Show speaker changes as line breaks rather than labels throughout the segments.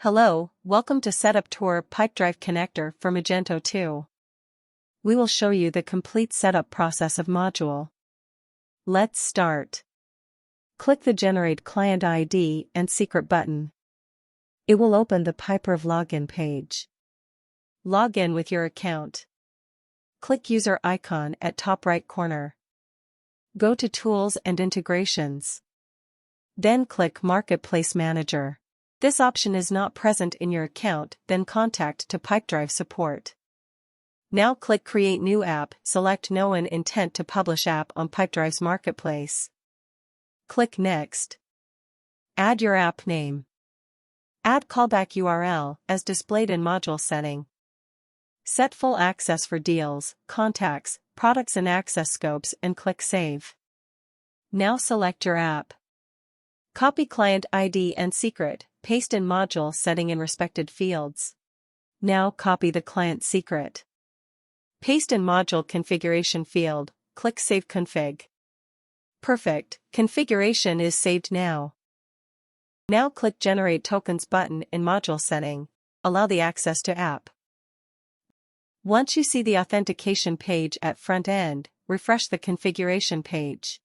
Hello, welcome to Setup2 Pipedrive connector for Magento 2. We will show you the complete setup process of module. Let's start. Click the Generate Client ID and Secret button. It will open the Pipedrive login page. Log in with your account. Click User icon at top right corner. Go to Tools and Integrations. Then click Marketplace Manager. This option is not present in your account, then contact to Pipedrive support. Now click Create New App, select No one intent to publish app on Pipedrive's marketplace. Click Next. Add your app name. Add callback URL, as displayed in module setting. Set full access for deals, contacts, products and access scopes and click Save. Now select your app. Copy client ID and secret, paste in module setting in respected fields. Now copy the client secret. Paste in module configuration field, click Save Config. Perfect, configuration is saved now. Now click Generate Tokens button in module setting, allow the access to app. Once you see the authentication page at front end, refresh the configuration page.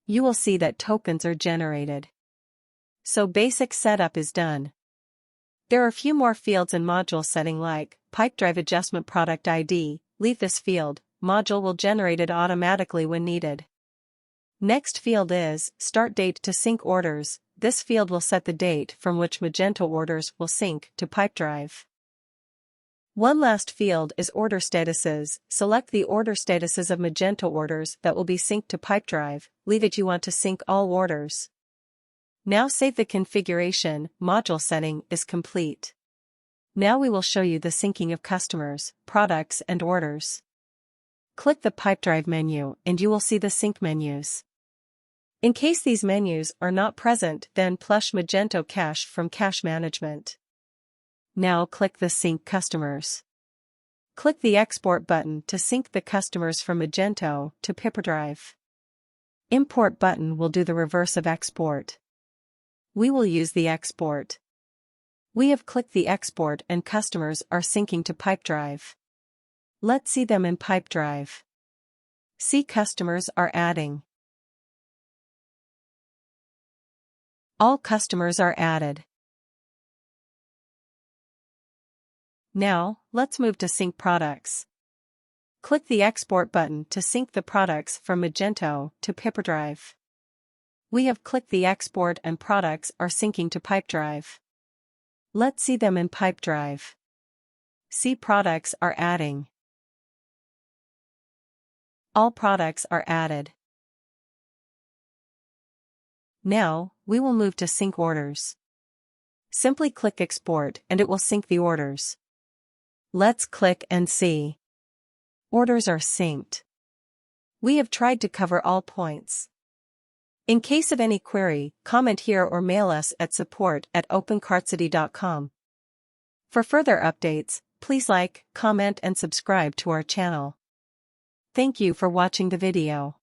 You will see that tokens are generated. So basic setup is done. There are a few more fields in module setting like Pipedrive Adjustment Product ID. Leave this field, module will generate it automatically when needed. Next field is Start Date to Sync Orders. This field will set the date from which Magento orders will sync to Pipedrive. One last field is Order Statuses. Select the order statuses of Magento orders that will be synced to Pipedrive. Leave it you want to sync all orders. Now save the configuration, module setting is complete. Now we will show you the syncing of customers, products and orders. Click the Pipedrive menu and you will see the sync menus. In case these menus are not present, then flush Magento Cache from Cache Management. Now click the Sync Customers. Click the Export button to sync the customers from Magento to Pipedrive. Import button will do the reverse of export. We will use the export. We have clicked the export and customers are syncing to Pipedrive. Let's see them in Pipedrive. See customers are adding. All customers are added. Now, let's move to Sync Products. Click the Export button to sync the products from Magento to Pipedrive. We have clicked the export and products are syncing to Pipedrive. Let's see them in Pipedrive. See products are adding. All products are added. Now, we will move to Sync Orders. Simply click Export and it will sync the orders. Let's click and see. Orders are synced. We have tried to cover all points. In case of any query, comment here or mail us at support@opencartcity.com. For further updates, please like, comment and subscribe to our channel. Thank you for watching the video.